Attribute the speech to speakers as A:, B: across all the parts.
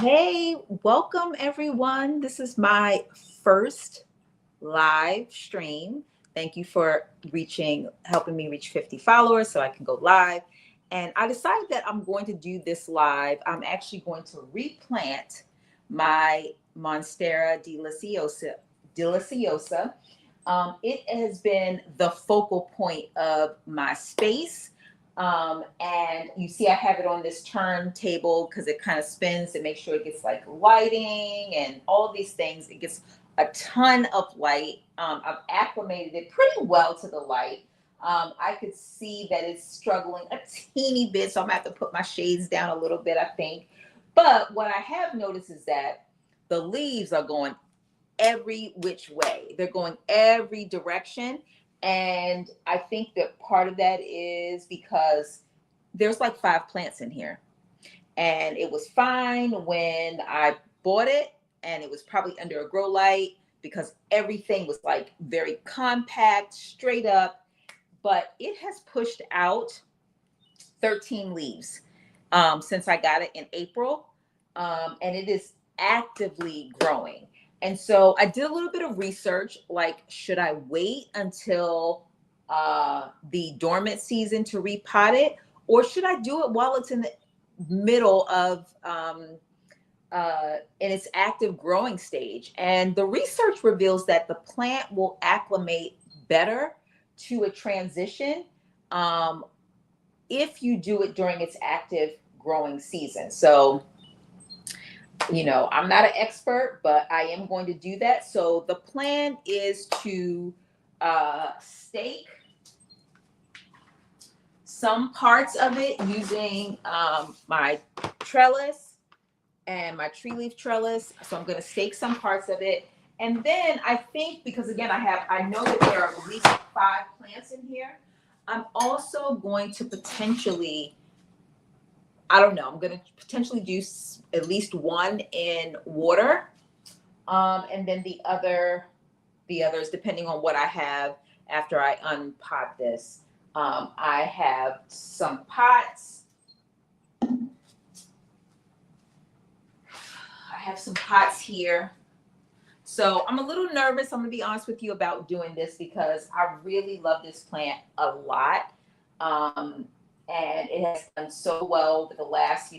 A: Hey, welcome everyone. This is my first live stream. Thank you for helping me reach 50 followers so I can go live. And I decided that I'm going to do this live. I'm actually going to replant my Monstera Deliciosa. It has been the focal point of my space. And you see I have it on this turntable because it kind of spins to make sure it gets like lighting and all of these things. It gets a ton of light. I've acclimated it pretty well to the light. I could see that it's struggling a teeny bit, so I'm gonna have to put my shades down a little bit, I think. But what I have noticed is that the leaves are going every which way. They're going every direction. And I think that part of that is because there's like 5 plants in here. And it was fine when I bought it, and it was probably under a grow light because everything was like very compact, straight up. But it has pushed out 13 leaves since I got it in April. And it is actively growing. And so I did a little bit of research, like, should I wait until the dormant season to repot it? Or should I do it while it's in the middle of in its active growing stage? And the research reveals that the plant will acclimate better to a transition if you do it during its active growing season. So, I'm not an expert, but I am going to do that. So the plan is to stake some parts of it using my trellis and my tree leaf trellis. So I'm going to stake some parts of it. And then I think, because again, I know that there are at least 5 plants in here. I'm also going to potentially, I'm going to potentially do at least one in water. And then the others, depending on what I have after I unpot this. I have some pots. I have some pots here. So I'm a little nervous, I'm gonna be honest with you, about doing this because I really love this plant a lot. And it has done so well for the last,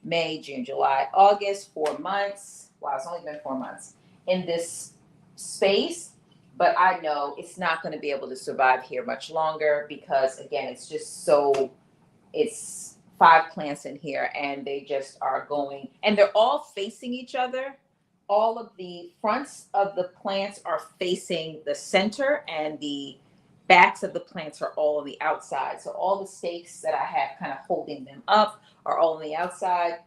A: May, June, July, August, 4 months. Wow, it's only been 4 months in this space. But I know it's not going to be able to survive here much longer because, again, it's 5 plants in here and they just are going, and they're all facing each other. All of the fronts of the plants are facing the center, and the backs of the plants are all on the outside. So all the stakes that I have kind of holding them up are all on the outside.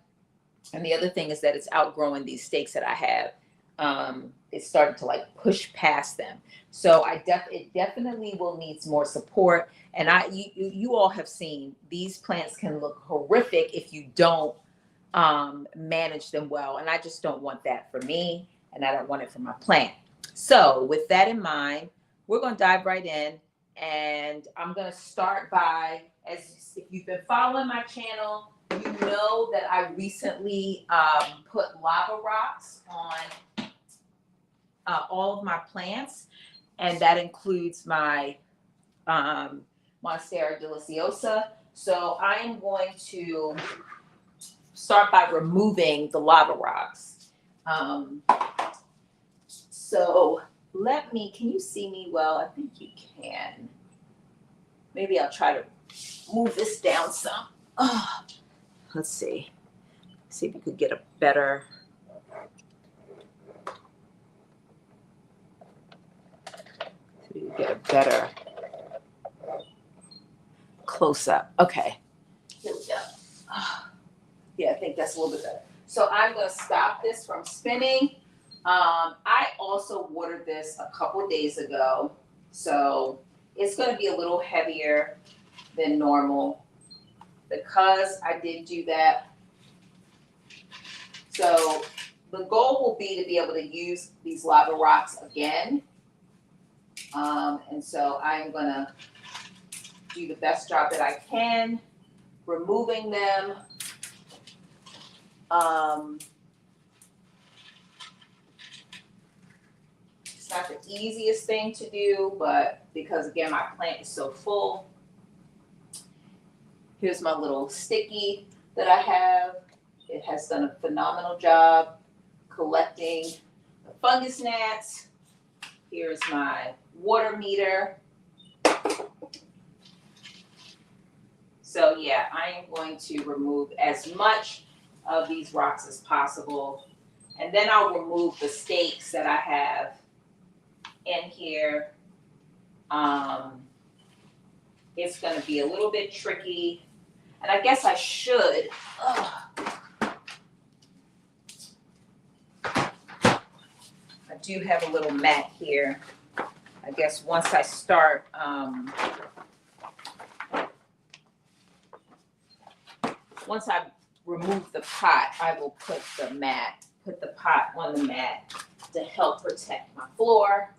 A: And the other thing is that it's outgrowing these stakes that I have. It's starting to like push past them. So it definitely will need more support. And you all have seen these plants can look horrific if you don't manage them well. And I just don't want that for me, and I don't want it for my plant. So with that in mind, we're going to dive right in. And I'm going to start by, if you've been following my channel, you know that I recently put lava rocks on all of my plants. And that includes my Monstera Deliciosa. So I am going to start by removing the lava rocks. So can you see me well? I think you can. Maybe I'll try to move this down some. Oh, let's see. See if you could get a better. Close up. Okay. Here we go. Yeah, I think that's a little bit better. So I'm going to stop this from spinning. I also watered this a couple days ago, so it's going to be a little heavier than normal because I did do that. So the goal will be to be able to use these lava rocks again. And so I'm going to do the best job that I can, removing them. It's not the easiest thing to do, but because again, my plant is so full. Here's my little sticky that I have. It has done a phenomenal job collecting the fungus gnats. Here's my water meter. So yeah, I am going to remove as much of these rocks as possible. And then I'll remove the stakes that I have in here. It's going to be a little bit tricky. And I guess I should. I do have a little mat here. I guess once I start, once I remove the pot, I will put the pot on the mat to help protect my floor.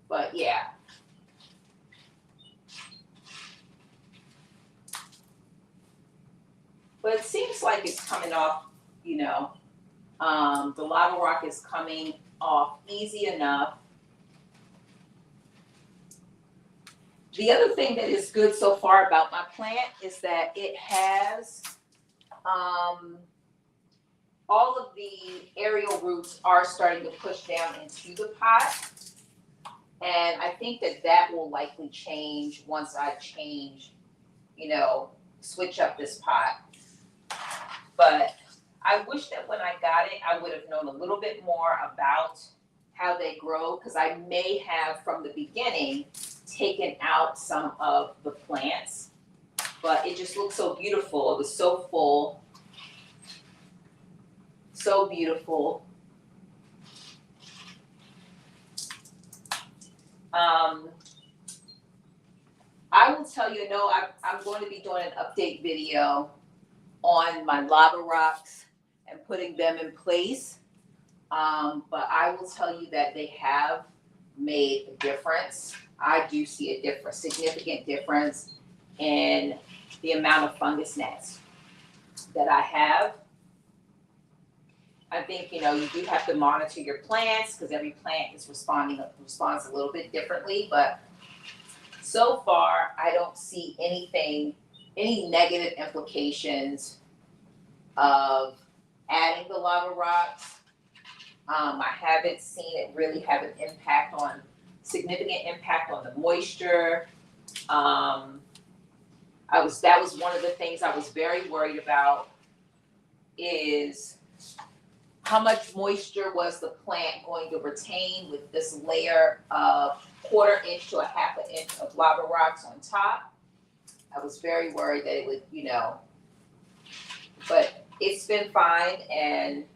A: But yeah. But it seems like it's coming off, you know, the lava rock is coming off easy enough. The other thing that is good so far about my plant is that it has all of the aerial roots are starting to push down into the pot. And I think that that will likely change once I change, you know, switch up this pot. But I wish that when I got it, I would have known a little bit more about how they grow, because I may have from the beginning taken out some of the plants. But it just looked so beautiful. It was so full. So beautiful. I will tell you, I'm going to be doing an update video on my lava rocks and putting them in place. But I will tell you that they have made a difference. I do see a significant difference in the amount of fungus gnats that I have. I think, you know, you do have to monitor your plants because every plant is responds a little bit differently. But so far, I don't see any negative implications of adding the lava rocks. I haven't seen it really have an significant impact on the moisture. That was one of the things I was very worried about, is how much moisture was the plant going to retain with this layer of 1/4 inch to a 1/2 inch of lava rocks on top. I was very worried that it would, you know, but it's been fine. And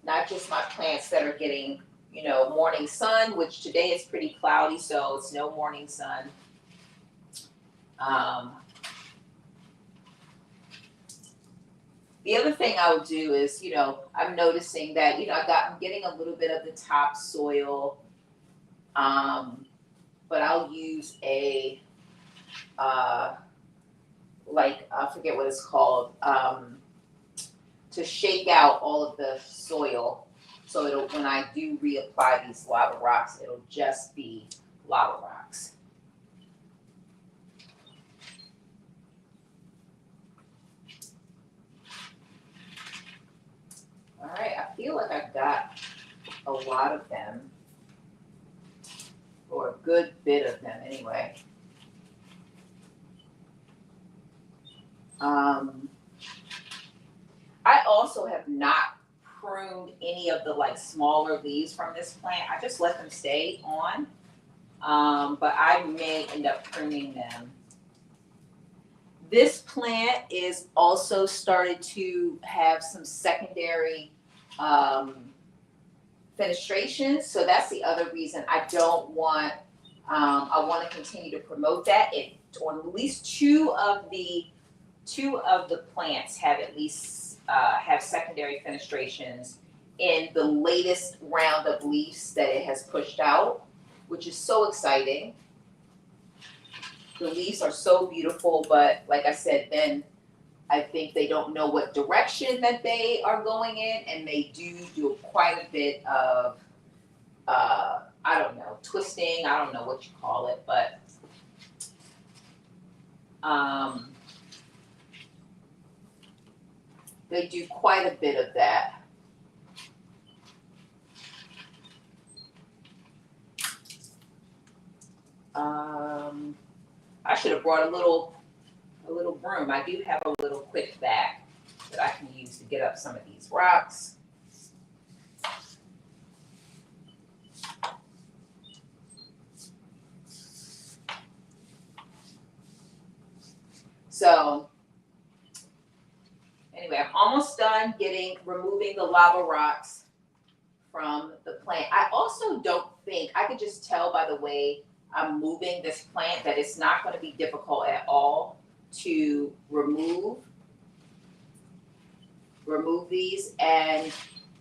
A: not just my plants that are getting, you know, morning sun, which today is pretty cloudy, so it's no morning sun. The other thing I would do is, you know, I'm noticing that, you know, I'm getting a little bit of the top soil, but I'll use I forget what it's called, to shake out all of the soil. So when I do reapply these lava rocks, it'll just be lava rocks. All right, I feel like I've got a lot of them, or a good bit of them anyway. I also have not pruned any of the like smaller leaves from this plant. I just let them stay on, but I may end up pruning them. This plant is also started to have some secondary fenestrations, so that's the other reason I don't want. I want to continue to promote that. On at least two of the plants have at least have secondary fenestrations in the latest round of leaves that it has pushed out, which is so exciting. The leaves are so beautiful, but like I said, then I think they don't know what direction that they are going in, and they do quite a bit of, I don't know, twisting. I don't know what you call it, but they do quite a bit of that. I should have brought a little broom. I do have a little quick bag that I can use to get up some of these rocks. So anyway, I'm almost done removing the lava rocks from the plant. I also don't think, I could just tell by the way I'm moving this plant that it's not going to be difficult at all to remove these. And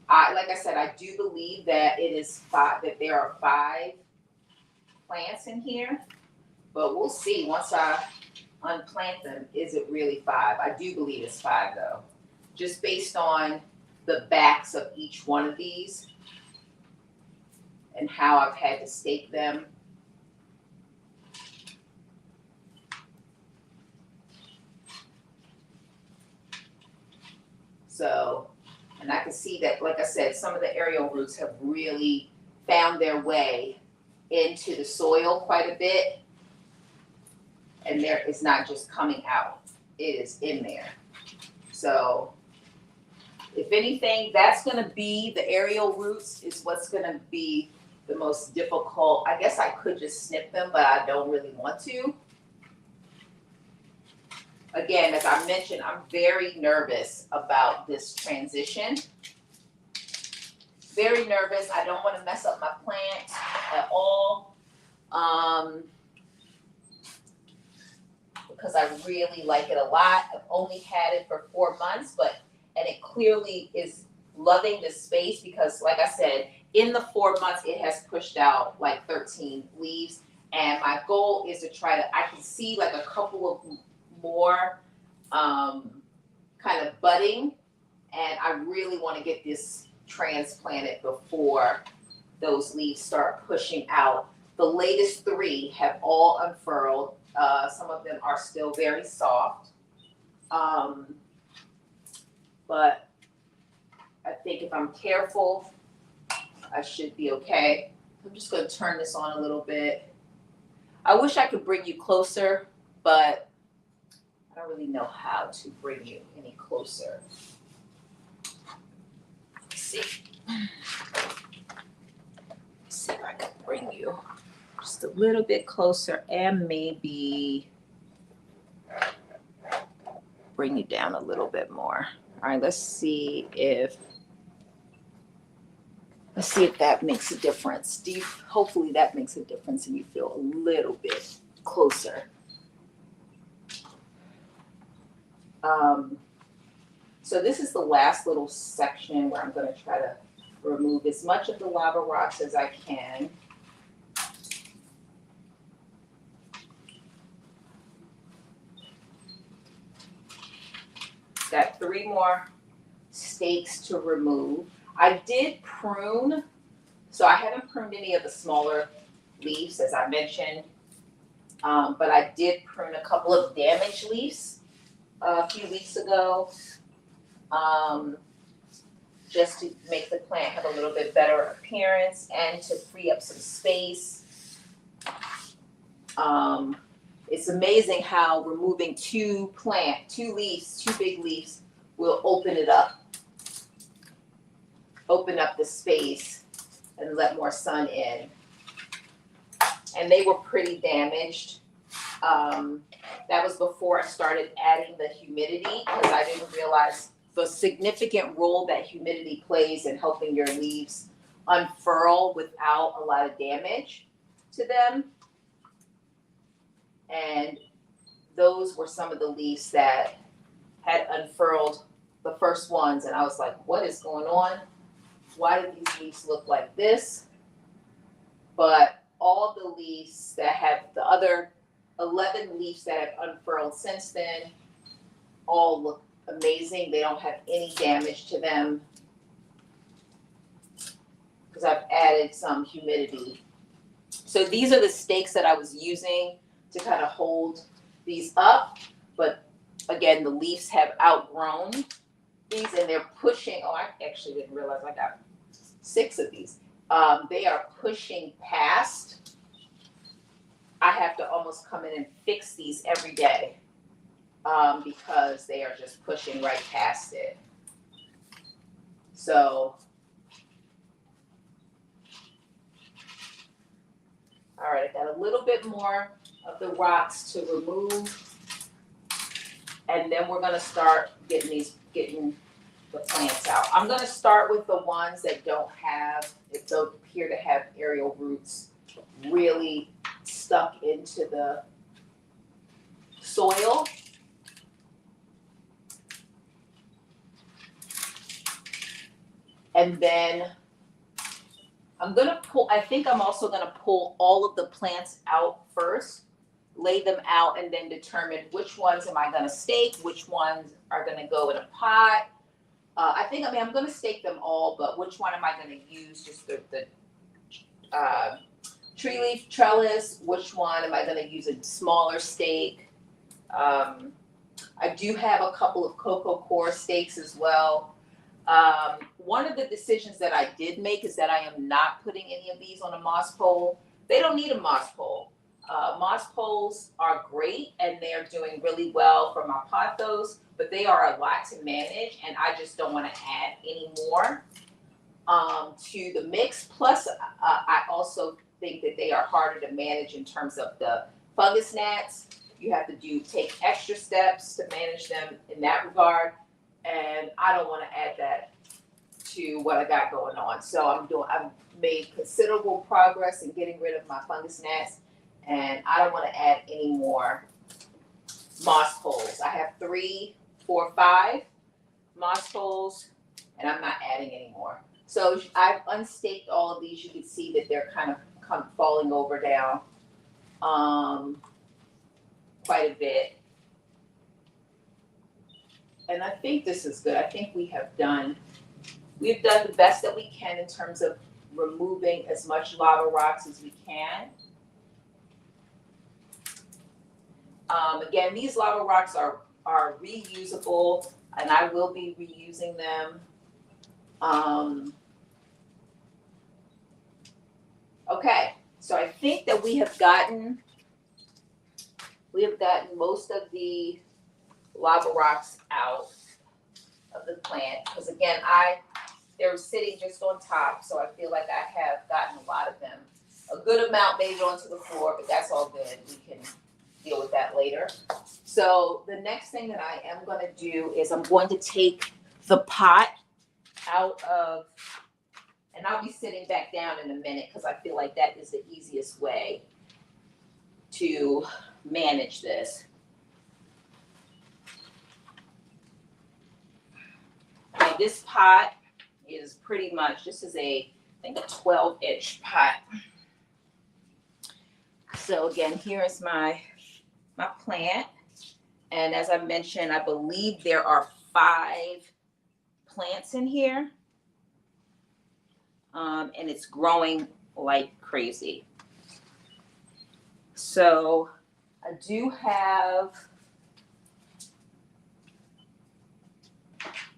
A: like I said, I do believe that that there are 5 plants in here, but we'll see once I unplant them. Is it really 5? I do believe it's 5 though, just based on the backs of each one of these and how I've had to stake them. So, and I can see that, like I said, some of the aerial roots have really found their way into the soil quite a bit. And it's not just coming out, it is in there. So if anything, that's gonna be, the aerial roots is what's gonna be the most difficult. I guess I could just snip them, but I don't really want to. Again, as I mentioned, I'm very nervous about this transition. Very nervous. I don't want to mess up my plant at all. Because I really like it a lot. I've only had it for 4 months, and it clearly is loving the space because, like I said, in the 4 months, it has pushed out like 13 leaves. And my goal is to I can see like a couple of more kind of budding, and I really want to get this transplanted before those leaves start pushing out. The latest 3 have all unfurled. Some of them are still very soft, but I think if I'm careful, I should be okay. I'm just going to turn this on a little bit. I wish I could bring you closer, but I don't really know how to bring you any closer. Let's see. Let's see if I can bring you just a little bit closer and maybe bring you down a little bit more. All right, let's see if that makes a difference. Hopefully that makes a difference and you feel a little bit closer. So this is the last little section where I'm going to try to remove as much of the lava rocks as I can. Got 3 more stakes to remove. I did prune, so I haven't pruned any of the smaller leaves, as I mentioned, but I did prune a couple of damaged leaves a few weeks ago, just to make the plant have a little bit better appearance and to free up some space. It's amazing how removing 2 leaves, 2 big leaves, will open up the space and let more sun in. And they were pretty damaged. That was before I started adding the humidity, because I didn't realize the significant role that humidity plays in helping your leaves unfurl without a lot of damage to them. And those were some of the leaves that had unfurled, the first ones, and I was like, what is going on? Why do these leaves look like this? But all the leaves that have the other 11 leaves that have unfurled since then. All look amazing. They don't have any damage to them because I've added some humidity. So these are the stakes that I was using to kind of hold these up. But again, the leaves have outgrown these and they're pushing. Oh, I actually didn't realize I got 6 of these. They are pushing past. I have to almost come in and fix these every day because they are just pushing right past it. So, all right, I got a little bit more of the rocks to remove. And then we're gonna start getting the plants out. I'm gonna start with the ones that don't appear to have aerial roots really stuck into the soil. And then I think I'm also gonna pull all of the plants out first, lay them out, and then determine which ones am I gonna stake, which ones are gonna go in a pot. I'm gonna stake them all, but which one am I gonna use? Just the tree leaf trellis. Which one am I gonna use a smaller stake? I do have a couple of cocoa core stakes as well. One of the decisions that I did make is that I am not putting any of these on a moss pole. They don't need a moss pole. Moss poles are great and they're doing really well for my pothos, but they are a lot to manage and I just don't want to add any more to the mix. Plus, I also think that they are harder to manage in terms of the fungus gnats. You have to take extra steps to manage them in that regard, and I don't want to add that to what I got going on. So I've made considerable progress in getting rid of my fungus gnats, and I don't want to add any more moss poles. I have 3, 4, 5 moss poles, and I'm not adding any more. So I've unstaked all of these. You can see that they're kind of falling over down quite a bit. And I think this is good. I think we've done the best that we can in terms of removing as much lava rocks as we can. Again, these lava rocks are reusable, and I will be reusing them. Okay, so I think that we have gotten most of the lava rocks out of the plant, because again, they were sitting just on top, so I feel like I have gotten a lot of them. A good amount made it onto the floor, but that's all good. We can deal with that later. So the next thing that I am going to do is I'm going to take the pot out of, and I'll be sitting back down in a minute because I feel like that is the easiest way to manage this. And this pot is pretty much, this is I think a 12-inch pot. So again, here is my plant. And as I mentioned, I believe there are 5 plants in here. And it's growing like crazy. So I do have,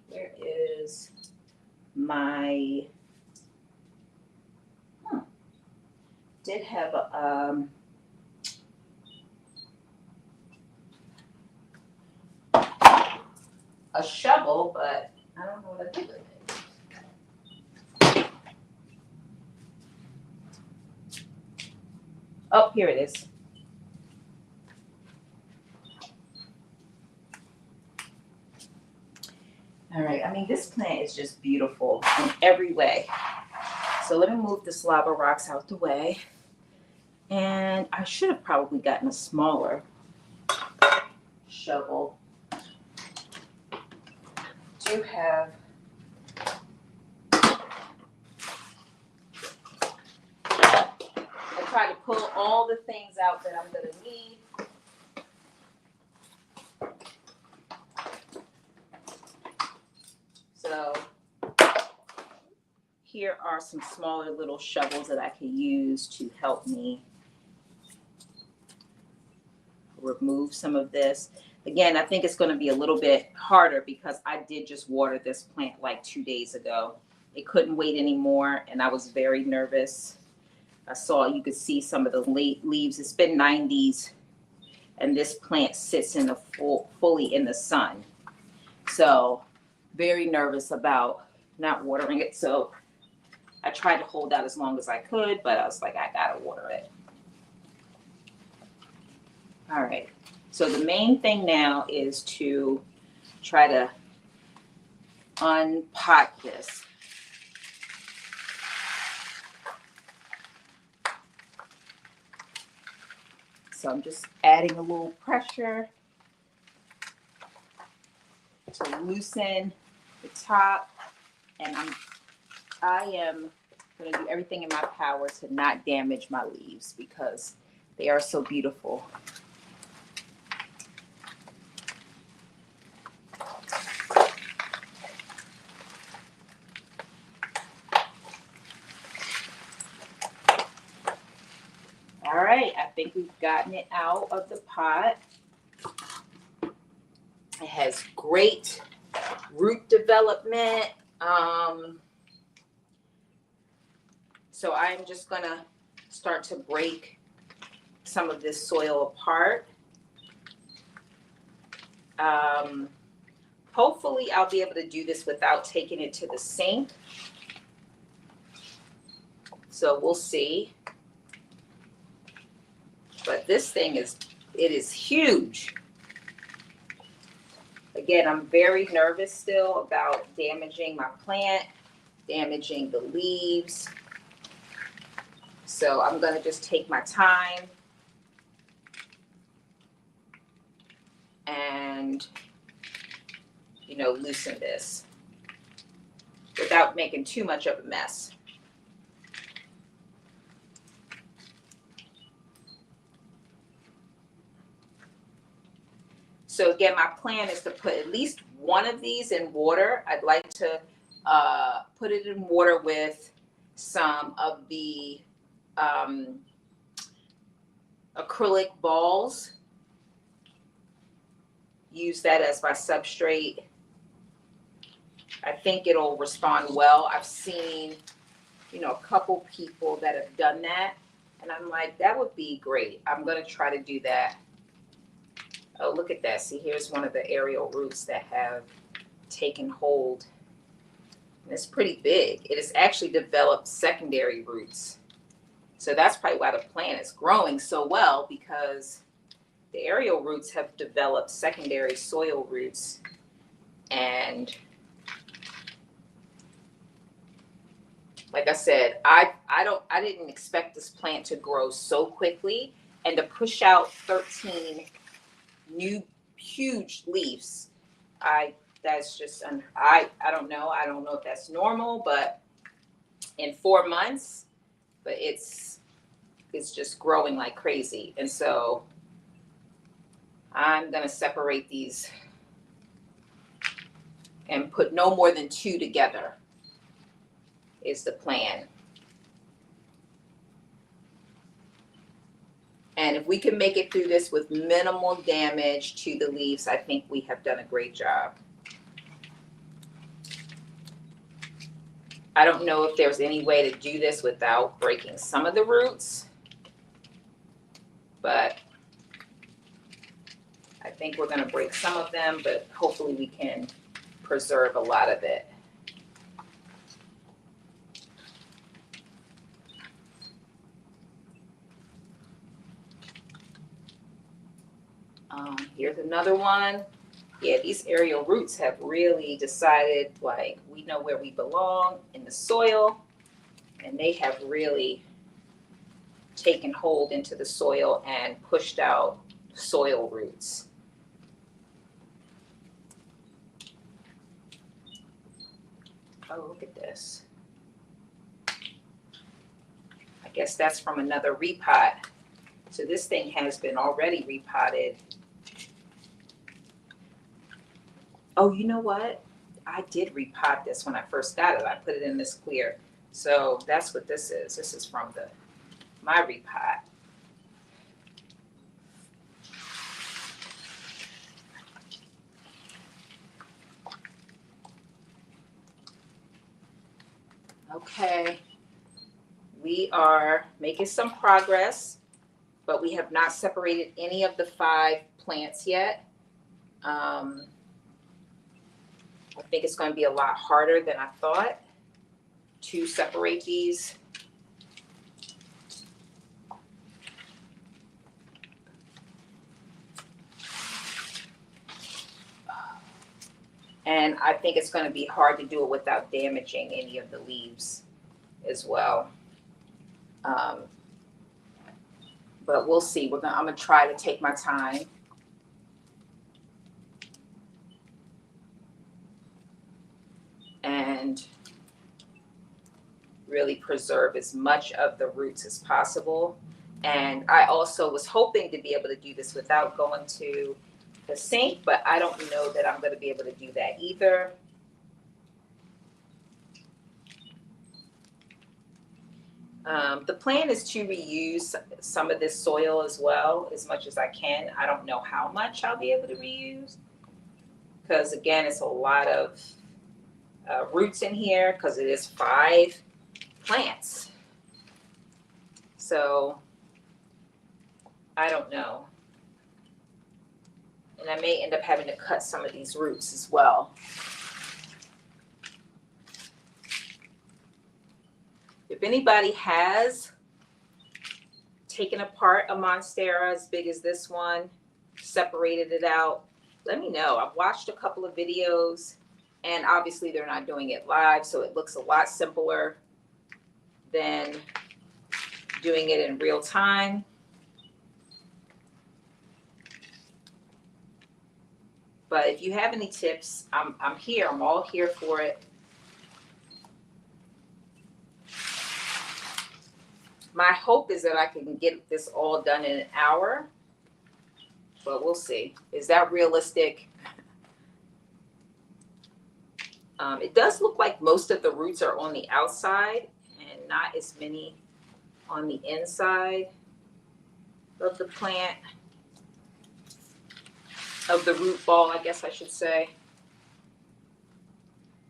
A: where is my, did have a shovel, but I don't know what I did with it. Oh, here it is. All right, I mean, this plant is just beautiful in every way. So let me move this lava rocks out the way. And I should have probably gotten a smaller shovel. Do have I try to pull all the things out that I'm gonna need. So here are some smaller little shovels that I can use to help me remove some of this. Again, I think it's going to be a little bit harder because I did just water this plant like 2 days ago. It couldn't wait anymore, and I was very nervous. You could see some of the late leaves. It's been 90s, and this plant sits in the fully in the sun. So very nervous about not watering it. So I tried to hold out as long as I could, but I was like, I gotta water it. All right, so the main thing now is to try to unpot this. So I'm just adding a little pressure to loosen the top, and I am going to do everything in my power to not damage my leaves because they are so beautiful. All right, I think we've gotten it out of the pot. It has great root development. So I'm just gonna start to break some of this soil apart. Hopefully I'll be able to do this without taking it to the sink. So we'll see. But this thing is huge. Again, I'm very nervous still about damaging my plant, damaging the leaves. So I'm gonna just take my time and, loosen this without making too much of a mess. So again, my plan is to put at least one of these in water. I'd like to put it in water with some of the acrylic balls. Use that as my substrate. I think it'll respond well. I've seen, a couple people that have done that, and I'm like, that would be great. I'm going to try to do that. Oh, look at that. See, here's one of the aerial roots that have taken hold. And it's pretty big. It has actually developed secondary roots. So that's probably why the plant is growing so well, because the aerial roots have developed secondary soil roots. And like I said, I didn't expect this plant to grow so quickly and to push out 13 new huge leaves. That's just, I don't know. I don't know if that's normal, but in 4 months, but it's just growing like crazy. And so I'm going to separate these and put no more than 2 together is the plan. And if we can make it through this with minimal damage to the leaves, I think we have done a great job. I don't know if there's any way to do this without breaking some of the roots, but I think we're going to break some of them, but hopefully we can preserve a lot of it. Here's another one. Yeah, these aerial roots have really decided, like, we know where we belong in the soil, and they have really taken hold into the soil and pushed out soil roots. Oh, look at this. I guess that's from another repot. So this thing has been already repotted. Oh, you know what? I did repot this when I first got it. I put it in this clear. So that's what this is. This is from my repot. Okay, we are making some progress, but we have not separated any of the 5 plants yet. I think it's going to be a lot harder than I thought to separate these. And I think it's going to be hard to do it without damaging any of the leaves as well. But we'll see. I'm going to try to take my time. And really preserve as much of the roots as possible. And I also was hoping to be able to do this without going to the sink, but I don't know that I'm going to be able to do that either. The plan is to reuse some of this soil as well, as much as I can. I don't know how much I'll be able to reuse, because again, it's a lot of roots in here, because it is 5 plants. So I don't know. And I may end up having to cut some of these roots as well. If anybody has taken apart a Monstera as big as this one, separated it out, let me know. I've watched a couple of videos, and obviously they're not doing it live, so it looks a lot simpler than doing it in real time. But if you have any tips, I'm here. I'm all here for it. My hope is that I can get this all done in an hour, but we'll see. Is that realistic? It does look like most of the roots are on the outside and not as many on the inside of the plant, of the root ball, I guess I should say.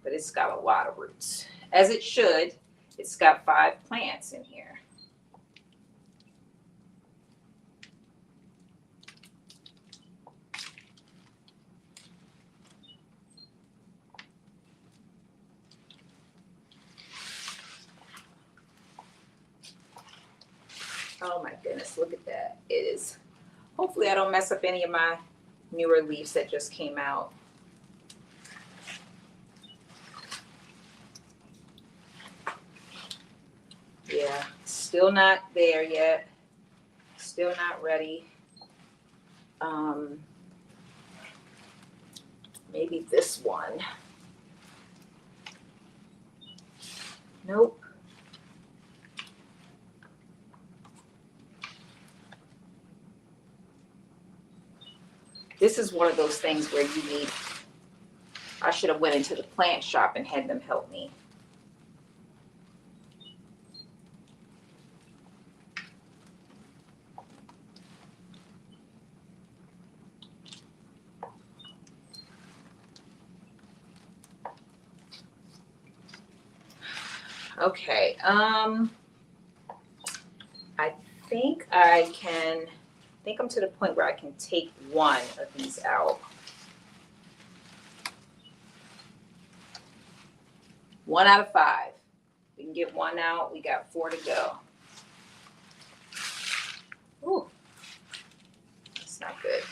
A: But it's got a lot of roots, as it should. It's got 5 plants in here. Oh my goodness, look at that. It is, hopefully I don't mess up any of my newer leaves that just came out. Yeah, still not there yet. Still not ready. Maybe this one. Nope. This is one of those things where you need, I should have went into the plant shop and had them help me. Okay, I think I think I'm to the point where I can take one of these out. 1 out of 5. We can get 1 out. We got 4 to go. Ooh, that's not good.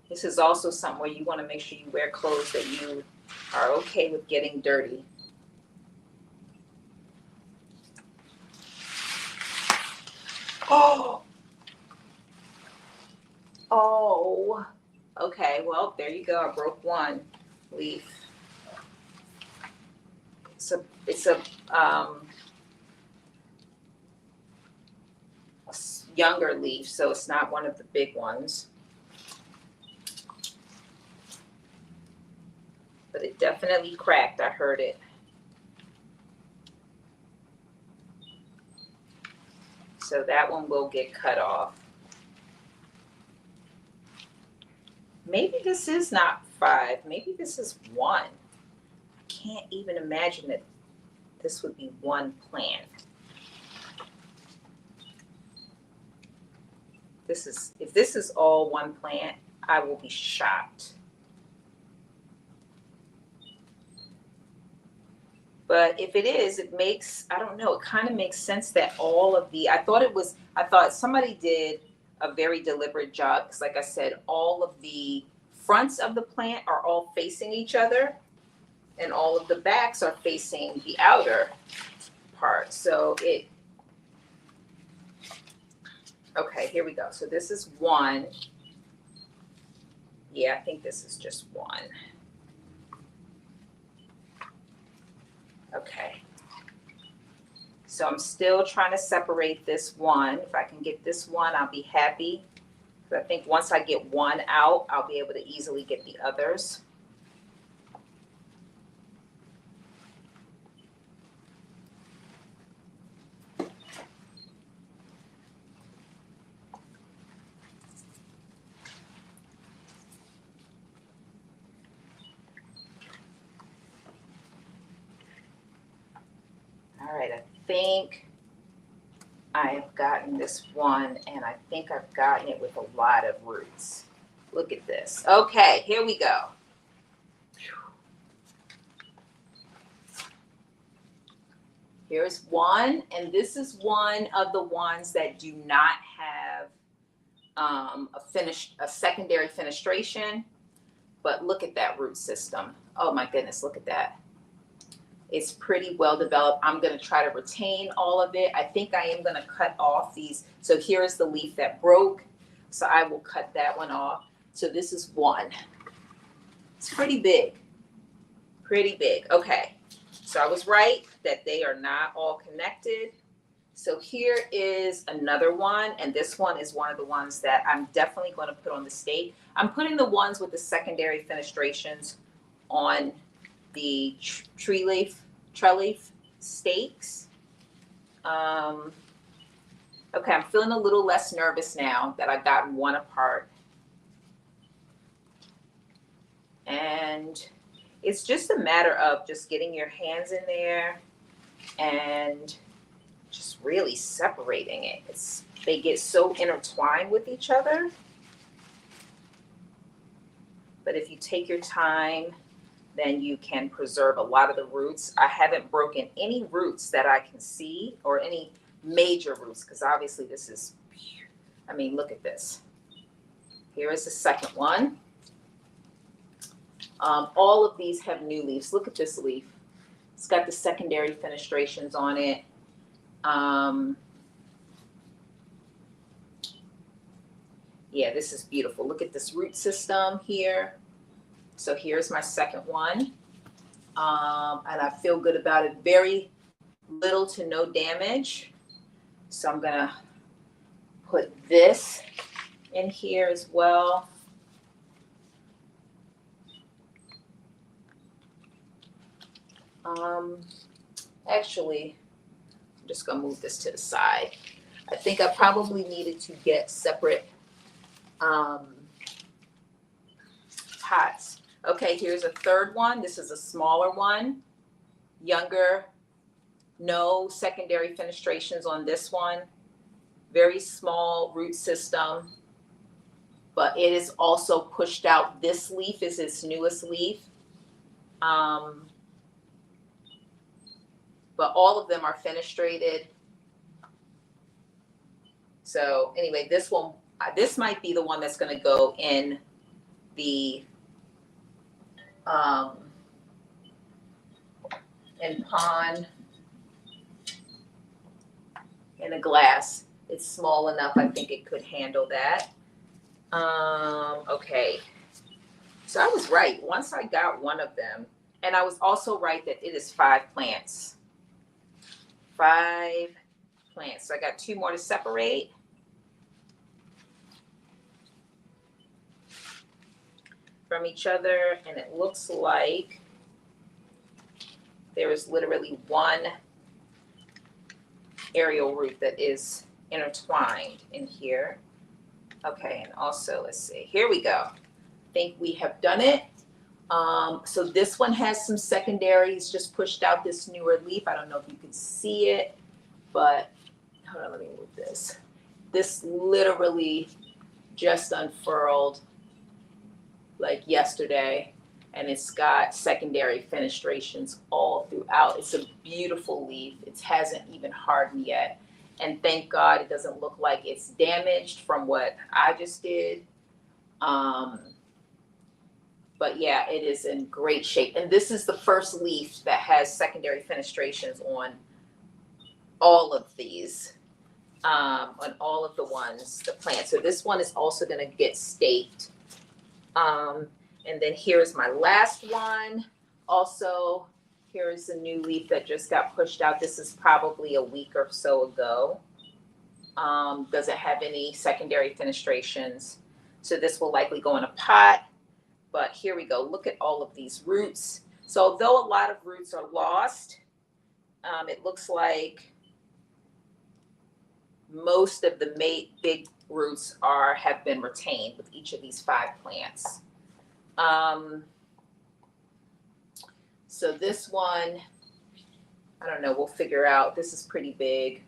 A: This is also something where you want to make sure you wear clothes that you are okay with getting dirty. Oh, okay, well, there you go. I broke 1 leaf. It's a younger leaf, so it's not one of the big ones. But it definitely cracked. I heard it. So that one will get cut off. Maybe this is not 5. Maybe this is 1. I can't even imagine that this would be one plant. If this is all one plant, I will be shocked. But if it is, it makes, I don't know, it kind of makes sense that all of the, I thought somebody did a very deliberate job, because like I said, all of the fronts of the plant are all facing each other, and all of the backs are facing the outer part. So okay, here we go. So this is 1. Yeah, I think this is just 1. Okay. So I'm still trying to separate this one. If I can get this one, I'll be happy. But I think once I get one out, I'll be able to easily get the others. All right, I think I have gotten this one, and I think I've gotten it with a lot of roots. Look at this. Okay, here we go. Here's one, and this is one of the ones that do not have a secondary fenestration, but look at that root system. Oh my goodness, look at that. It's pretty well developed. I'm going to try to retain all of it. I think I am going to cut off these. So here's the leaf that broke. So I will cut that one off. So this is 1. It's pretty big. Pretty big. Okay. So I was right that they are not all connected. So here is another one. And this one is one of the ones that I'm definitely going to put on the stake. I'm putting the ones with the secondary fenestrations on the trellis stakes. Okay, I'm feeling a little less nervous now that I've gotten one apart. And it's just a matter of just getting your hands in there and just really separating it. They get so intertwined with each other. But if you take your time, then you can preserve a lot of the roots. I haven't broken any roots that I can see, or any major roots, because obviously this is, I mean, look at this. Here is the second one. All of these have new leaves. Look at this leaf. It's got the secondary fenestrations on it. Yeah, this is beautiful. Look at this root system here. So here's my second one. And I feel good about it. Very little to no damage. So I'm going to put this in here as well. Actually, I'm just going to move this to the side. I think I probably needed to get separate pots. Okay, here's a third one. This is a smaller one, younger, no secondary fenestrations on this one. Very small root system, but it is also pushed out. This leaf is its newest leaf. But all of them are fenestrated. So anyway, this might be the one that's going to go in the in pond in a glass. It's small enough. I think it could handle that. Okay. So I was right. Once I got one of them, and I was also right that it is 5 plants. 5 plants. So I got 2 more to separate. from each other, and it looks like there is literally one aerial root that is intertwined in here. Okay, and also let's see, here we go. I think we have done it. So this one has some secondaries, just pushed out this newer leaf. I don't know if you can see it, but hold on, let me move this. This literally just unfurled like yesterday, and it's got secondary fenestrations all throughout. It's a beautiful leaf. It hasn't even hardened yet. And thank God it doesn't look like it's damaged from what I just did. But yeah, it is in great shape. And this is the first leaf that has secondary fenestrations on all of these, on all of the ones, the plants. So this one is also gonna get staked. And then here's my last one. Also, here is a new leaf that just got pushed out. This is probably a week or so ago. Doesn't have any secondary fenestrations. So this will likely go in a pot. But here we go. Look at all of these roots. So although a lot of roots are lost, it looks like most of the big roots have been retained with each of these 5 plants. So this one, I don't know, we'll figure out. This is pretty big.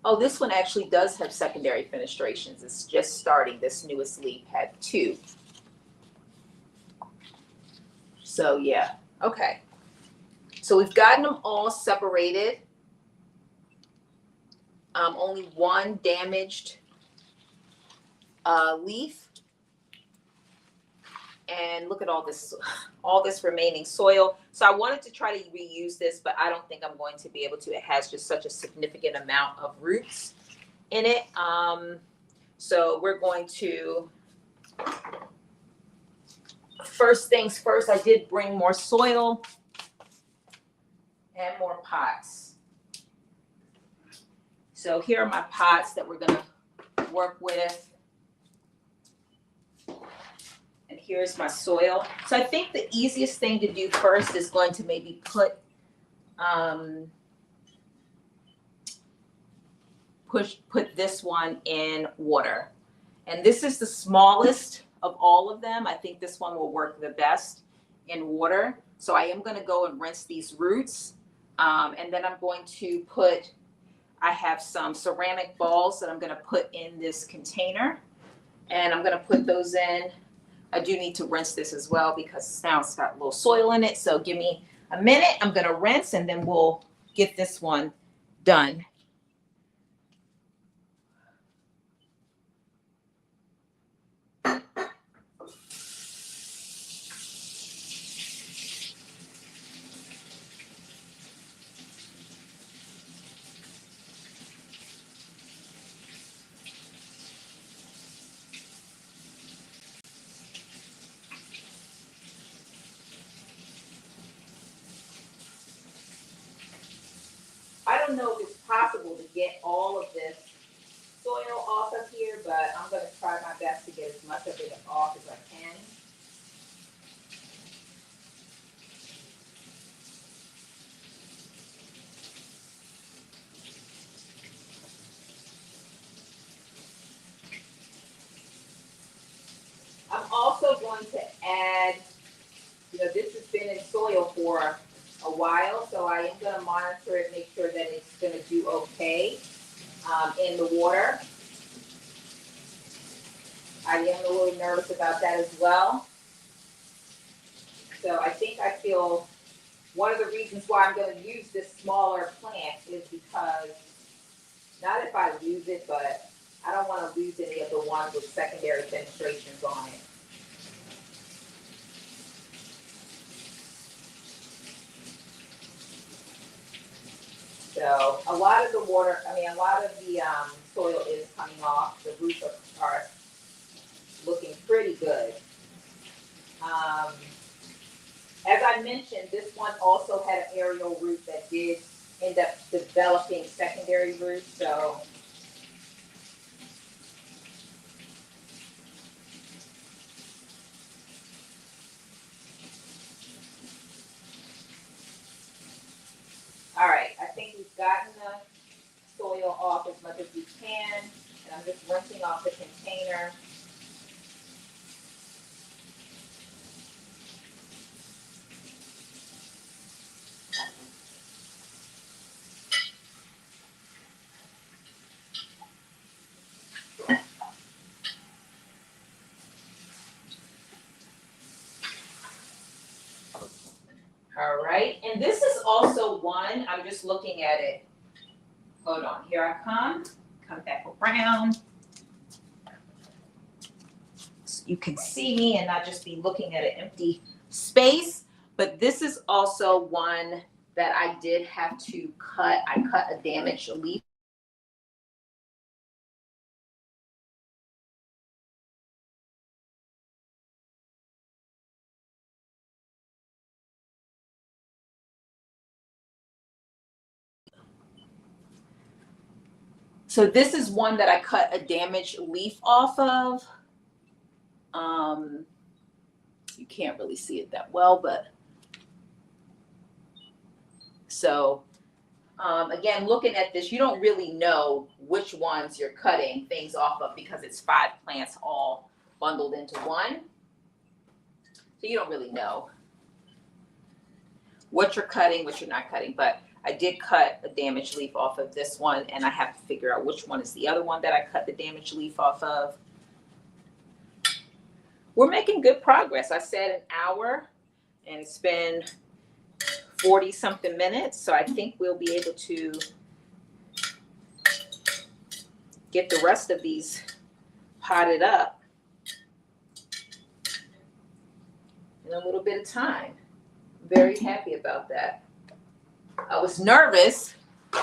A: Oh, this one actually does have secondary fenestrations. It's just starting. This newest leaf had 2. So yeah, okay. So we've gotten them all separated. Only one damaged leaf. And look at all this remaining soil. So I wanted to try to reuse this, but I don't think I'm going to be able to. It has just such a significant amount of roots in it. So we're going to, first things first, I did bring more soil and more pots. So here are my pots that we're gonna work with. And here's my soil. So I think the easiest thing to do first is going to maybe put this one in water. And this is the smallest of all of them. I think this one will work the best in water. So I am gonna go and rinse these roots. And then I'm going to I have some ceramic balls that I'm gonna put in this container. And I'm gonna put those in. I do need to rinse this as well because now it's got a little soil in it. So give me a minute. I'm going to rinse and then we'll get this one done. I don't know if it's possible to get all of this soil off of here, but I'm going to try my best to get as much of it off as I can. I'm also going to add, this has been in soil for a while, so I am going to monitor it, make sure that it's going to do okay in the water. I am a little nervous about that as well. So I think I feel one of the reasons why I'm going to use this smaller plant is because, not if I lose it, but I don't want to lose any of the ones with secondary fenestrations on it. So a lot of the soil is coming off. The roots are looking pretty good. As I mentioned, this one also had an aerial root that did end up developing secondary roots. So gotten the soil off as much as we can, and I'm just rinsing off the container. All right, and this is also one, I'm just looking at it. Hold on, here I come back around. So you can see me and not just be looking at an empty space. But this is also one that I did have to cut. I cut a damaged leaf. So this is one that I cut a damaged leaf off of. You can't really see it that well, but so again, looking at this, you don't really know which ones you're cutting things off of because it's 5 plants all bundled into one. So you don't really know what you're cutting, what you're not cutting, but I did cut a damaged leaf off of this one, and I have to figure out which one is the other one that I cut the damaged leaf off of. We're making good progress. I said an hour, and it's been 40 something minutes, so I think we'll be able to get the rest of these potted up in a little bit of time. I'm very happy about that. I was nervous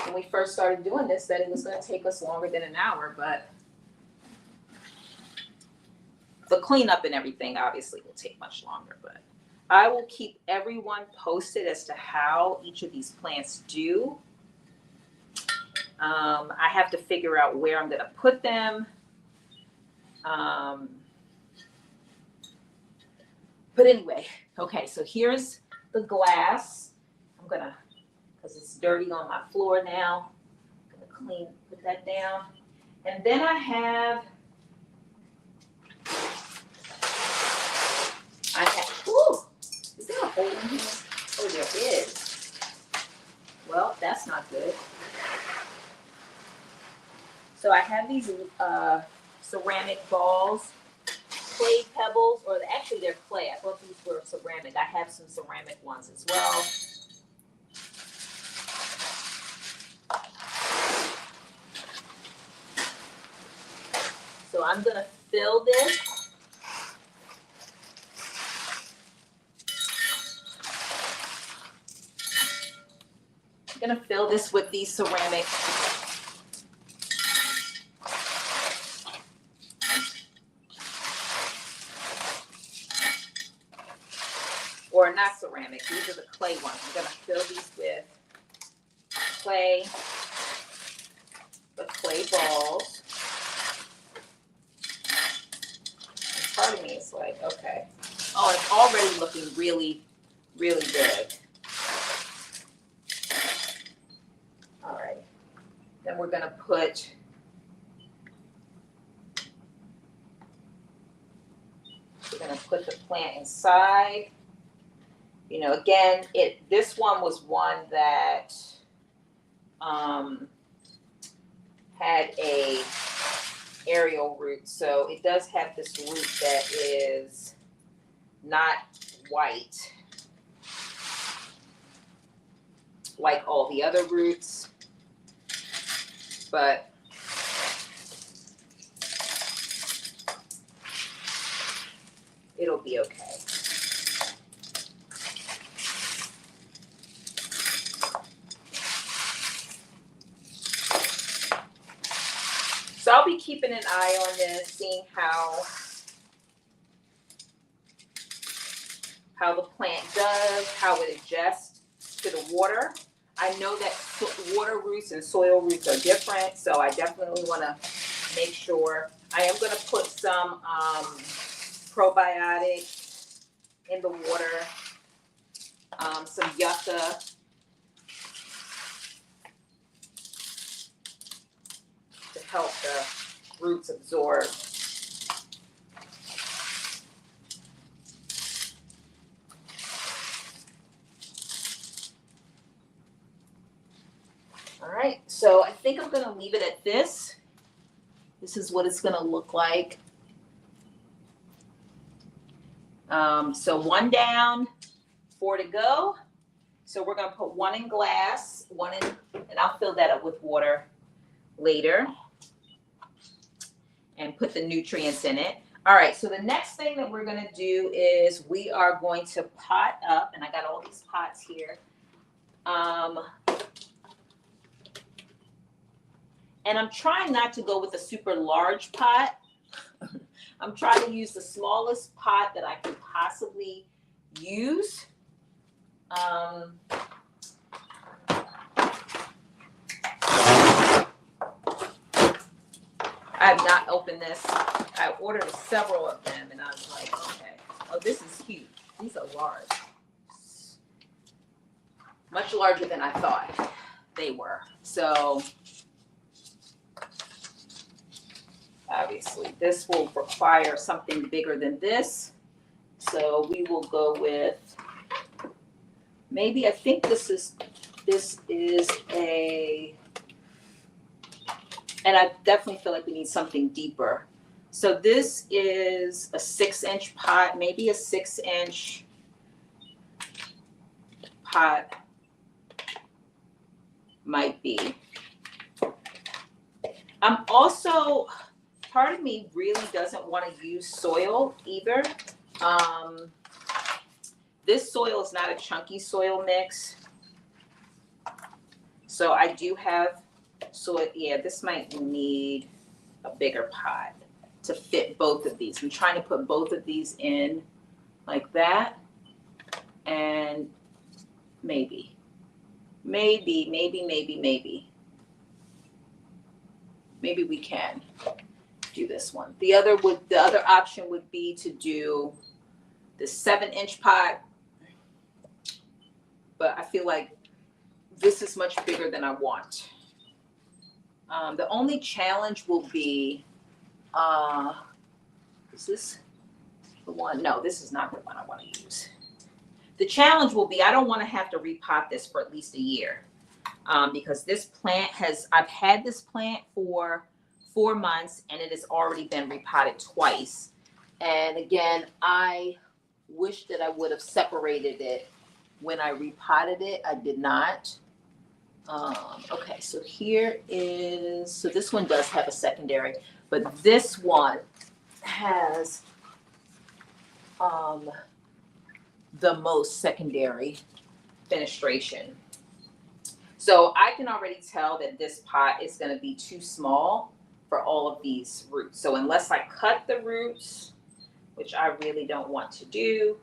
A: when we first started doing this that it was going to take us longer than an hour, but the cleanup and everything obviously will take much longer. But I will keep everyone posted as to how each of these plants do. I have to figure out where I'm going to put them. But anyway, okay, so here's the glass. I'm going to, because it's dirty on my floor now, I'm going to put that down. And then I have, ooh, is there a hole in here? Oh, there is. Well, that's not good. So I have these ceramic balls, clay pebbles, or actually they're clay. I thought these were ceramic. I have some ceramic ones as well. So I'm gonna fill this. I'm gonna fill this with these ceramic or not ceramic, these are the clay ones. I'm gonna fill these with clay, the clay balls. And part of me is like, okay. Oh, it's already looking really, really good. All right, then we're gonna put the plant inside. You know, again, this one was one that had a aerial root, so it does have this root that is not white like all the other roots, but it'll be okay. So I'll be keeping an eye on this, seeing how the plant does, how it adjusts to the water. I know that water roots and soil roots are different, so I definitely want to make sure. I am going to put some probiotics in the water, some yucca. help the roots absorb. All right, so I think I'm gonna leave it at this. This is what it's gonna look like. So 1 down, 4 to go. So we're gonna put 1 in glass, 1 in, and I'll fill that up with water later and put the nutrients in it. All right, so the next thing that we're gonna do is we are going to pot up, and I got all these pots here. And I'm trying not to go with a super large pot. I'm trying to use the smallest pot that I can possibly use. I have not opened this. I ordered several of them and I was like, okay. Oh, this is huge. These are large. Much larger than I thought they were. So obviously this will require something bigger than this. So we will go with, maybe I think this is a, and I definitely feel like we need something deeper. So this is a 6-inch pot, maybe a 6-inch pot might be. I'm also, part of me really doesn't want to use soil either. This soil is not a chunky soil mix. So I do have soil, yeah, this might need a bigger pot to fit both of these. I'm trying to put both of these in like that. And maybe we can do this one. The other option would be to do the 7-inch pot, but I feel like this is much bigger than I want. The only challenge will be, is this the one? No, this is not the one I want to use. The challenge will be, I don't want to have to repot this for at least a year, because this plant I've had this plant for 4 months and it has already been repotted twice. And again, I wish that I would have separated it when I repotted it. I did not. Okay, so here is, so this one does have a secondary, but this one has the most secondary fenestration. So I can already tell that this pot is going to be too small for all of these roots. So unless I cut the roots, which I really don't want to do,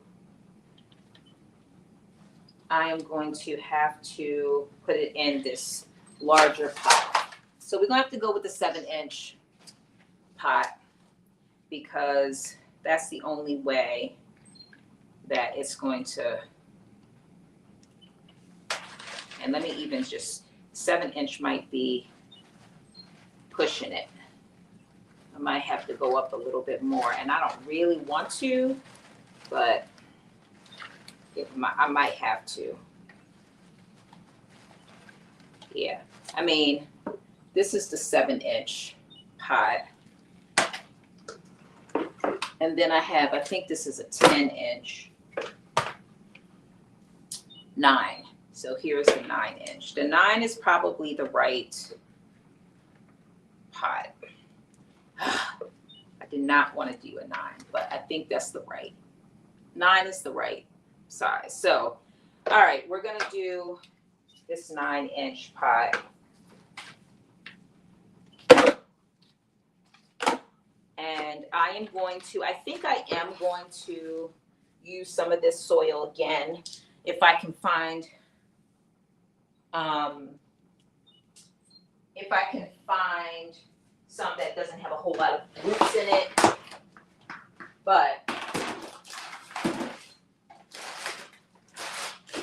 A: I am going to have to put it in this larger pot. So we're going to have to go with the 7-inch pot because that's the only way that it's going to, and let me even just, 7-inch might be pushing it. I might have to go up a little bit more, and I don't really want to, but I might have to. Yeah, I mean, this is the 7-inch pot. And then I think this is a 10-inch. 9. So here's the 9-inch. The 9 is probably the right pot. I did not want to do a 9, but I think that's the right. 9 is the right size. So, all right, we're going to do this 9-inch pot. And I am going to, I think I am going to use some of this soil again, if I can find, some that doesn't have a whole lot of roots in it. But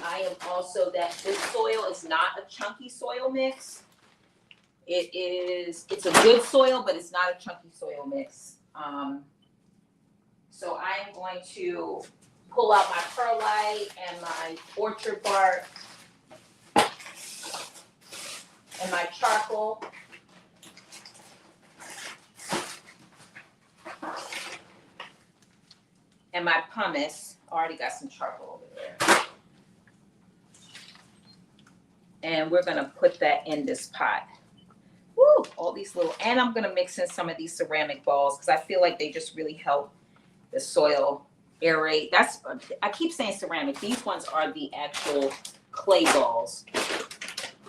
A: I am also, that this soil is not a chunky soil mix. It's a good soil, but it's not a chunky soil mix. So I am going to pull out my perlite and my orchard bark and my charcoal. And my pumice. I already got some charcoal over there. And we're gonna put that in this pot. Woo, all these little, and I'm gonna mix in some of these ceramic balls because I feel like they just really help the soil aerate. I keep saying ceramic. These ones are the actual clay balls.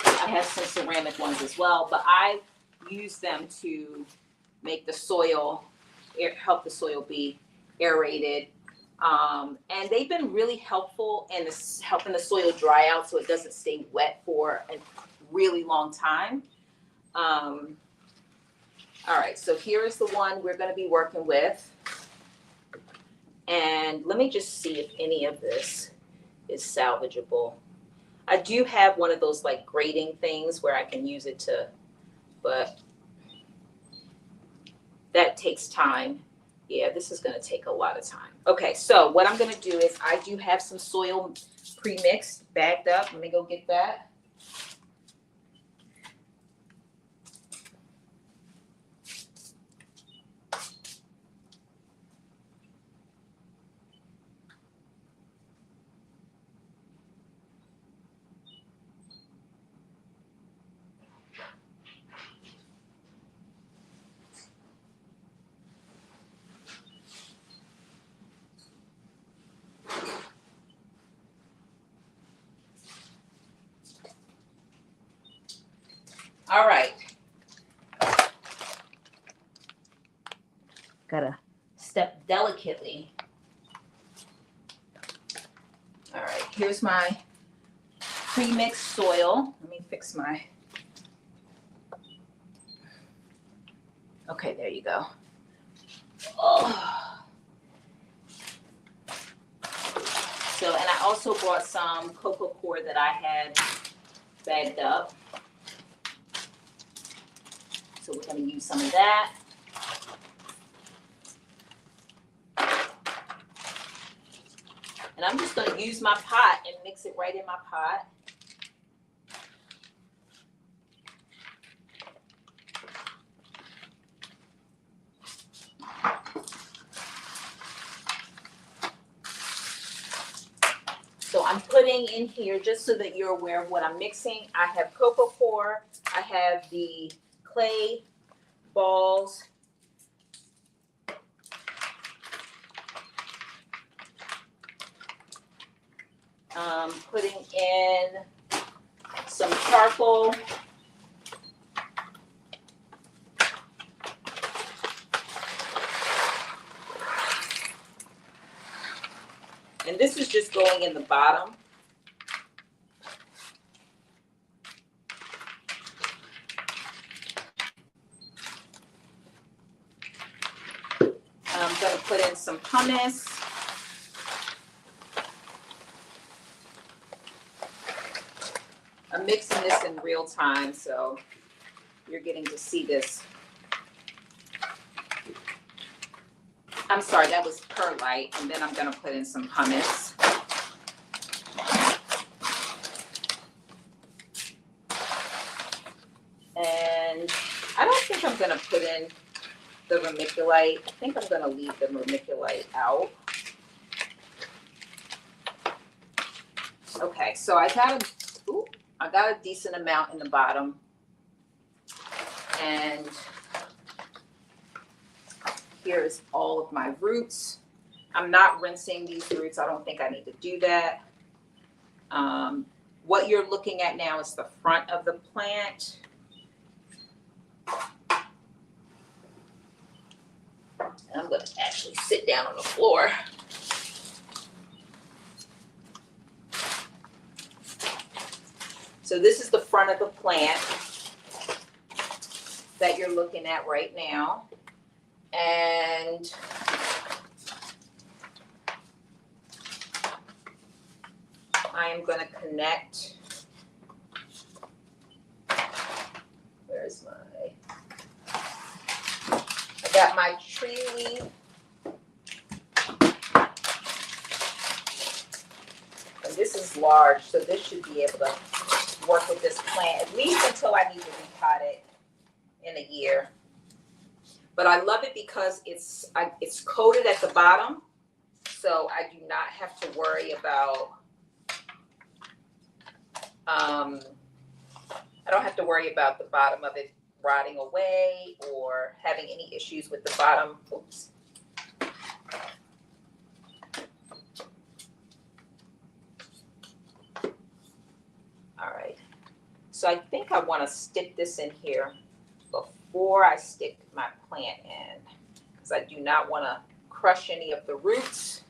A: I have some ceramic ones as well, but I use them to make the soil, help the soil be aerated. And they've been really helpful in helping the soil dry out so it doesn't stay wet for a really long time. All right, so here is the one we're going to be working with. And let me just see if any of this is salvageable. I do have one of those like grating things where I can use it to, but that takes time. Yeah, this is going to take a lot of time. Okay, so what I'm going to do is I do have some soil pre-mixed, bagged up. Let me go get that. All right. Gotta step delicately. All right, here's my pre-mixed soil. Let me fix my, okay, there you go. Oh. So, and I also brought some cocoa core that I had bagged up. So we're going to use some of that. And I'm just going to use my pot and mix it right in my pot. So I'm putting in here, just so that you're aware of what I'm mixing, I have cocoa core, I have the clay balls, putting in some charcoal, and this is just going in the bottom. I'm going to put in some pumice. I'm mixing this in real time, so you're getting to see this. I'm sorry, that was perlite, and then I'm going to put in some pumice. And I don't think I'm going to put in the vermiculite. I think I'm going to leave the vermiculite out. Okay, so I got a decent amount in the bottom. And here's all of my roots. I'm not rinsing these roots. I don't think I need to do that. What you're looking at now is the front of the plant. And I'm going to actually sit down on the floor. So this is the front of the plant that you're looking at right now. And I am going to connect. Where's my got my tree leaf. And this is large, so this should be able to work with this plant, at least until I need to repot it in a year. But I love it because it's coated at the bottom, so I do not have to worry about, I don't have to worry about the bottom of it rotting away or having any issues with the bottom. Oops. All right. So I think I want to stick this in here before I stick my plant in, because I do not want to crush any of the roots.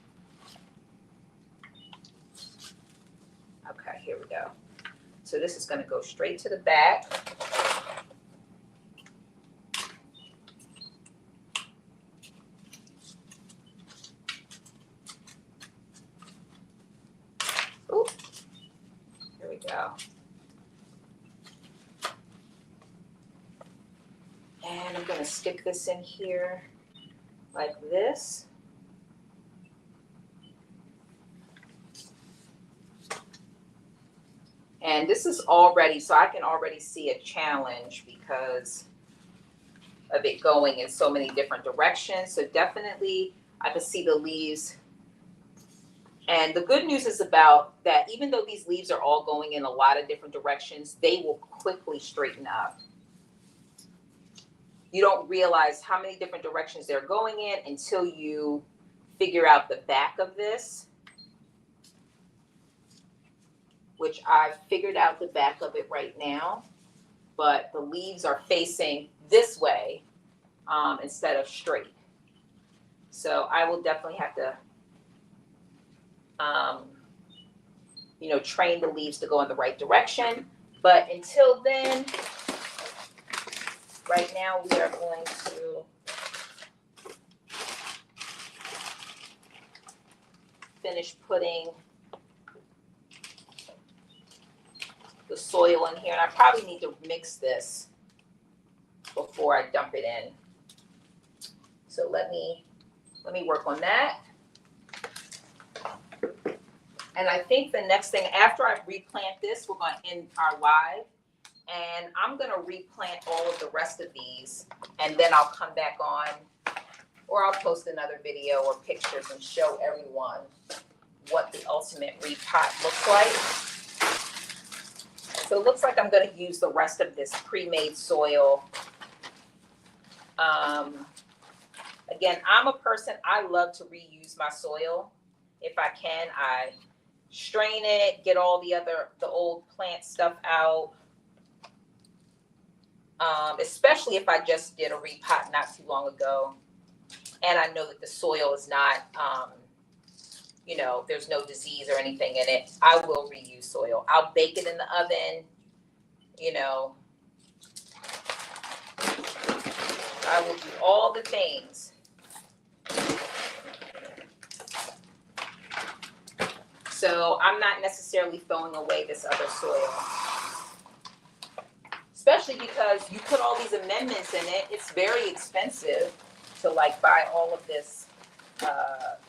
A: Okay, here we go. So this is going to go straight to the back. Ooh, here we go. And I'm going to stick this in here like this. And this is already, so I can already see a challenge because of it going in so many different directions. So definitely I can see the leaves. And the good news is about that, even though these leaves are all going in a lot of different directions, they will quickly straighten up. You don't realize how many different directions they're going in until you figure out the back of this, which I've figured out the back of it right now, but the leaves are facing this way instead of straight. So I will definitely have to, train the leaves to go in the right direction. But until then, right now we are going to finish putting the soil in here. And I probably need to mix this before I dump it in. So let me work on that. And I think the next thing, after I replant this, we're going to end our live. And I'm going to replant all of the rest of these. And then I'll come back on, or I'll post another video or pictures and show everyone what the ultimate repot looks like. So it looks like I'm going to use the rest of this pre-made soil. Again, I'm a person, I love to reuse my soil. If I can, I strain it, get all the old plant stuff out. Especially if I just did a repot not too long ago. And I know that the soil is not, there's no disease or anything in it. I will reuse soil. I'll bake it in the oven, I will do all the things. So I'm not necessarily throwing away this other soil. Especially because you put all these amendments in it, it's very expensive to buy all of this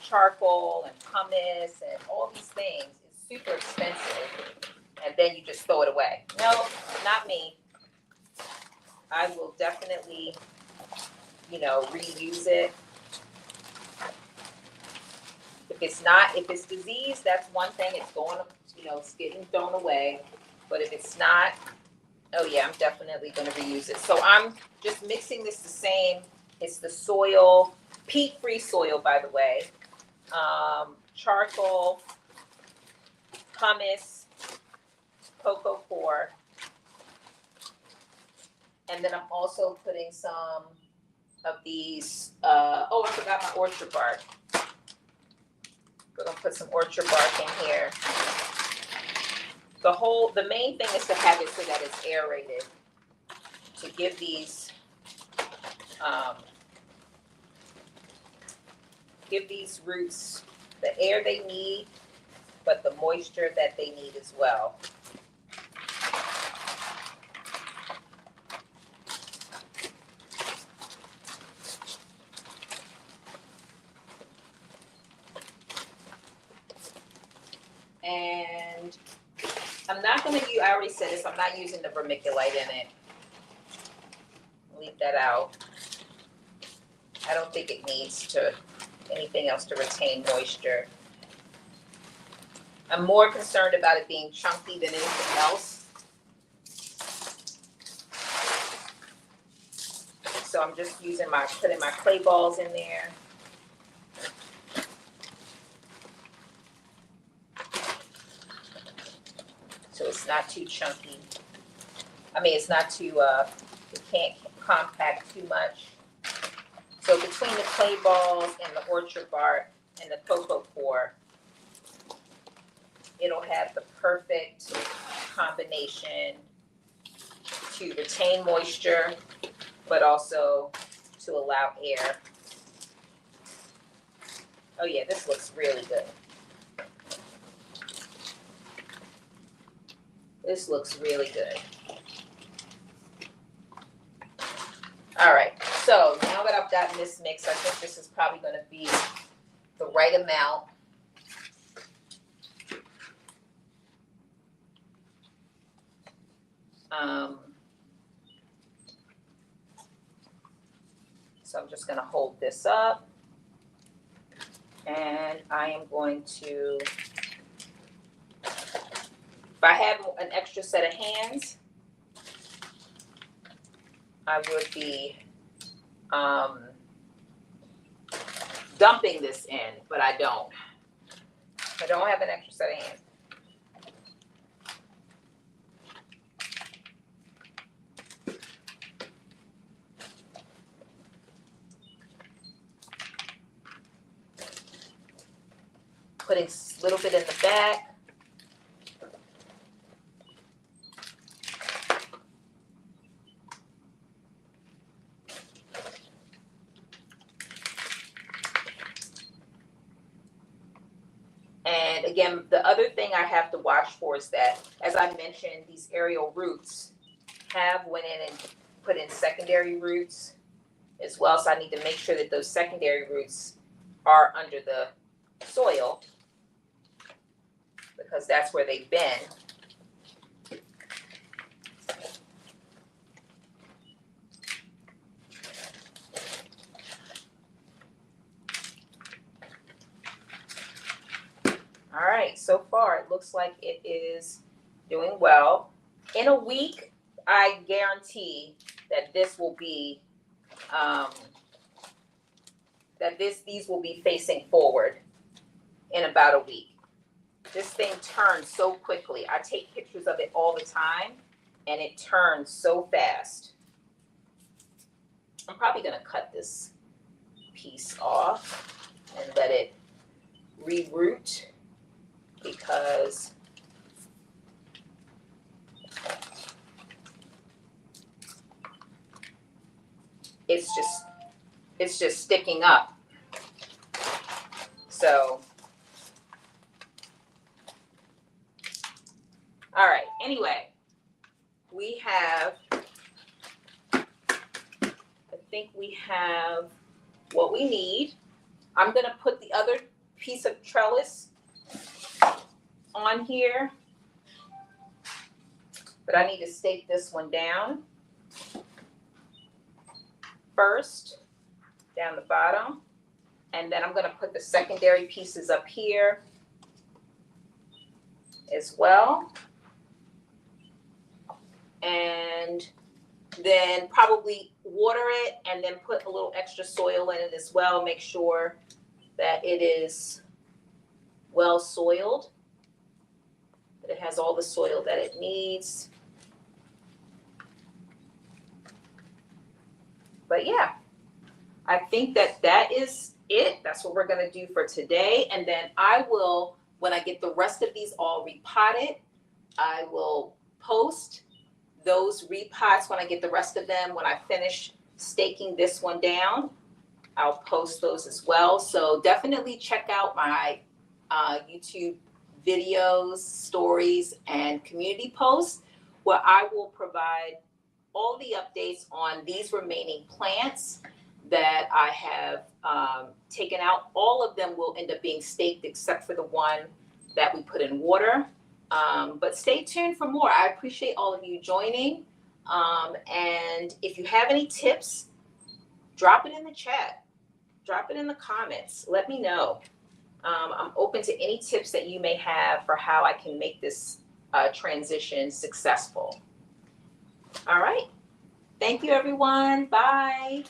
A: charcoal and pumice and all these things. It's super expensive. And then you just throw it away. No, not me. I will definitely, reuse it. If it's disease, that's one thing. It's going, it's getting thrown away. But if it's not, oh yeah, I'm definitely going to reuse it. So I'm just mixing this the same. It's the soil, peat-free soil, by the way. Charcoal, pumice, cocoa coir. And then I'm also putting some of these, I forgot my orchard bark. We're going to put some orchard bark in here. The main thing is to have it so that it's aerated, to give these roots the air they need, but the moisture that they need as well. I'm not going to use, I already said this, I'm not using the vermiculite in it. Leave that out. I don't think it needs to anything else to retain moisture. I'm more concerned about it being chunky than anything else. So I'm just using putting my clay balls in there. So it's not too chunky. I mean, it's not too, it can't compact too much. So between the clay balls and the orchard bark and the cocoa core, it'll have the perfect combination to retain moisture, but also to allow air. Oh yeah, this looks really good. This looks really good. All right, so now that I've gotten this mix, I think this is probably going to be the right amount. So I'm just going to hold this up, and I am going to, if I had an extra set of hands, I would be dumping this in, but I don't. I don't have an extra set of hands. Putting a little bit in the back. And again, the other thing I have to watch for is that, as I mentioned, these aerial roots have went in and put in secondary roots as well. So I need to make sure that those secondary roots are under the soil, because that's where they've been. All right, so far it looks like it is doing well. In a week, I guarantee that this will be, these will be facing forward in about a week. This thing turns so quickly. I take pictures of it all the time, and it turns so fast. I'm probably gonna cut this piece off and let it reroot, because it's just sticking up. So, all right, anyway, we have, I think we have what we need. I'm gonna put the other piece of trellis on here, but I need to stake this one down first, down the bottom, and then I'm going to put the secondary pieces up here as well, and then probably water it and then put a little extra soil in it as well. Make sure that it is well soiled, that it has all the soil that it needs. But yeah, I think that that is it. That's what we're going to do for today. And then I will, when I get the rest of these all repotted, I will post those repots when I get the rest of them. When I finish staking this one down, I'll post those as well. So definitely check out my YouTube videos, stories, and community posts, where I will provide all the updates on these remaining plants that I have taken out. All of them will end up being staked except for the one that we put in water. But But stay tuned for more. I appreciate all of you joining. And if you have any tips, drop it in the chat. Drop it in the comments. Let me know. I'm open to any tips that you may have for how I can make this transition successful. All right. Thank you, everyone. Bye.